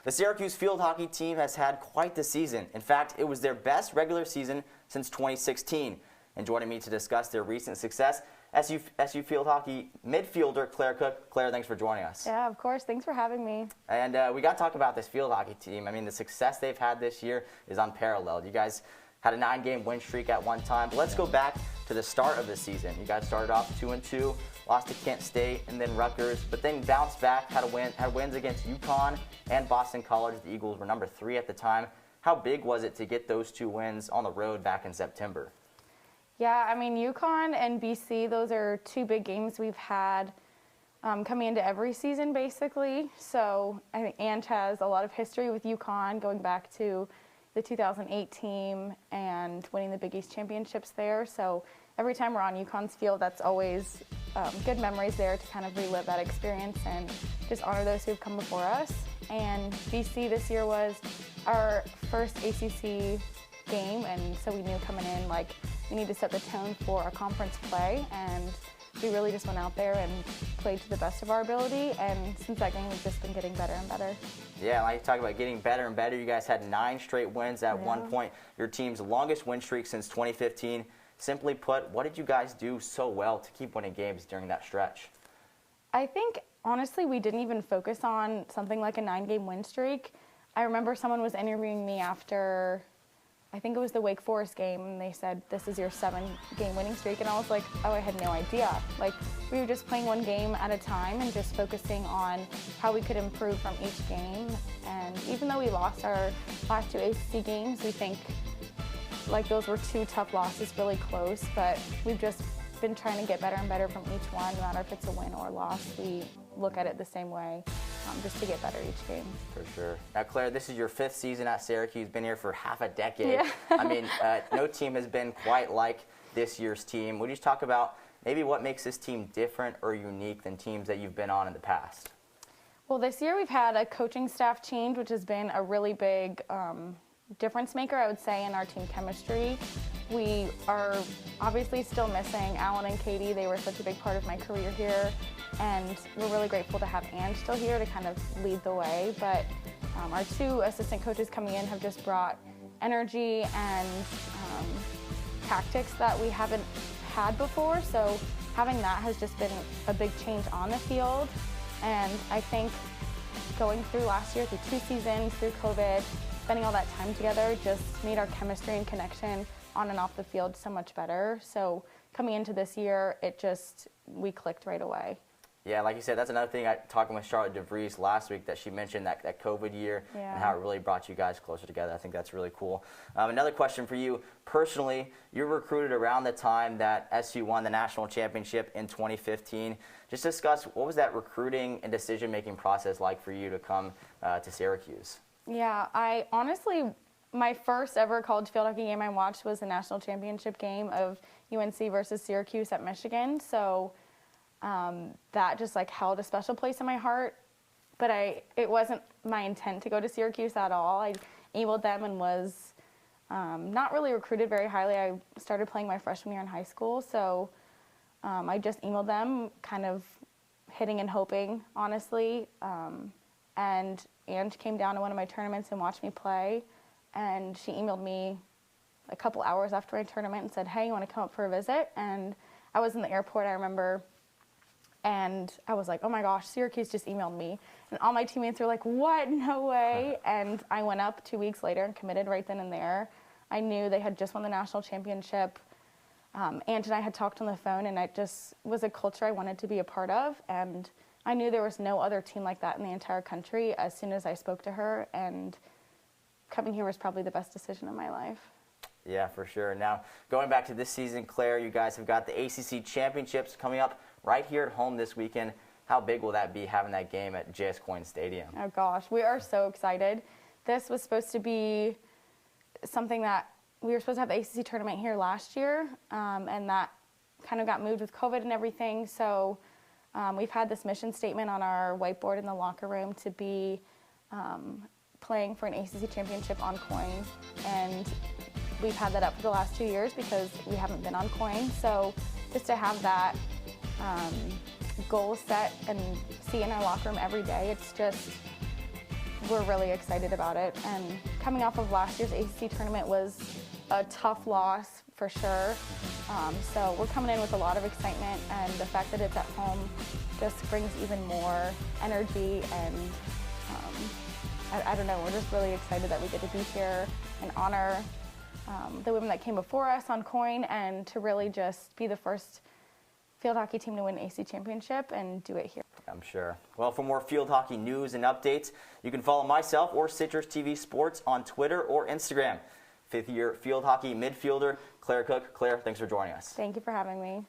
The Syracuse field hockey team has had quite the season. In fact, it was their best regular season since 2016. And joining me to discuss their recent success, SU field hockey midfielder Claire Cooke. Claire, thanks for joining us. Yeah, of course. Thanks for having me. And we got to talk about this field hockey team. I mean, the success they've had this year is unparalleled. You guys had a 9-game win streak at one time. But let's go back to the start of the season. You guys started off 2-2, lost to Kent State and then Rutgers, but then bounced back, had wins against UConn and Boston College. The Eagles were number 3 at the time. How big was it to get those 2 wins on the road back in September? Yeah, I mean, UConn and BC, those are 2 big games we've had coming into every season, basically. So I think Ange has a lot of history with UConn, going back to the 2008 team and winning the Big East championships there. So every time we're on UConn's field, that's always good memories there to kind of relive that experience and just honor those who've come before us. And BC this year was our first ACC game, and so we knew coming in, like, we need to set the tone for a conference play, and we really just went out there and played to the best of our ability, and since that game, we've just been getting better and better. Yeah, like you talk about getting better and better. You guys had 9 straight wins at one point, your team's longest win streak since 2015. Simply put, what did you guys do so well to keep winning games during that stretch? I think, honestly, we didn't even focus on something like a 9-game win streak. I remember someone was interviewing me after, I think it was the Wake Forest game, and they said, this is your 7-game winning streak, and I was like, oh, I had no idea. Like, we were just playing one game at a time and just focusing on how we could improve from each game. And even though we lost our last 2 ACC games, we think like those were 2 tough losses, really close, but we've just been trying to get better and better from each one. No matter if it's a win or a loss, we look at it the same way, just to get better each game. For sure. Now, Claire, this is your 5th season at Syracuse. Been here for half a decade. Yeah. I mean, no team has been quite like this year's team. Would you just talk about maybe what makes this team different or unique than teams that you've been on in the past? Well, this year we've had a coaching staff change, which has been a really big difference maker, I would say, in our team chemistry. We are obviously still missing Alan and Katie. They were such a big part of my career here, and we're really grateful to have Ange still here to kind of lead the way. But our 2 assistant coaches coming in have just brought energy and tactics that we haven't had before. So having that has just been a big change on the field. And I think going through last year, through 2 seasons, through COVID, spending all that time together just made our chemistry and connection on and off the field so much better. So coming into this year, we clicked right away. Yeah, like you said, that's another thing. Talking with Charlotte DeVries last week, that she mentioned that COVID year and how it really brought you guys closer together. I think that's really cool. Another question for you. Personally, you were recruited around the time that SU won the national championship in 2015. Just discuss, what was that recruiting and decision-making process like for you to come to Syracuse? Yeah, I honestly, my first ever college field hockey game I watched was the national championship game of UNC versus Syracuse at Michigan. So that just like held a special place in my heart. But it wasn't my intent to go to Syracuse at all. I emailed them and was not really recruited very highly. I started playing my freshman year in high school. So I just emailed them, kind of hitting and hoping, honestly. And Ange came down to one of my tournaments and watched me play, and she emailed me a couple hours after my tournament and said, hey, you want to come up for a visit? And I was in the airport, I remember, and I was like, oh my gosh, Syracuse just emailed me. And all my teammates were like, what? No way. And I went up 2 weeks later and committed right then and there. I knew they had just won the national championship. Ange and I had talked on the phone, and it just was a culture I wanted to be a part of. And I knew there was no other team like that in the entire country as soon as I spoke to her, and coming here was probably the best decision of my life. Yeah, for sure. Now, going back to this season, Claire, you guys have got the ACC championships coming up right here at home this weekend. How big will that be, having that game at J.S. Coyne Stadium? Oh gosh, we are so excited. This was supposed to be something that we were supposed to have the ACC tournament here last year, and that kind of got moved with COVID and everything. So we've had this mission statement on our whiteboard in the locker room to be playing for an ACC championship on Coyne, and we've had that up for the last 2 years because we haven't been on Coyne. So just to have that goal set and see in our locker room every day, it's just we're really excited about it. And coming off of last year's ACC tournament was a tough loss for sure. So we're coming in with a lot of excitement, and the fact that it's at home just brings even more energy. And I don't know, we're just really excited that we get to be here and honor the women that came before us on coin, and to really just be the first field hockey team to win an ACC championship and do it here. I'm sure. Well, for more field hockey news and updates, you can follow myself or CitrusTV Sports on Twitter or Instagram. Fifth-year field hockey midfielder Claire Cooke. Claire, thanks for joining us. Thank you for having me.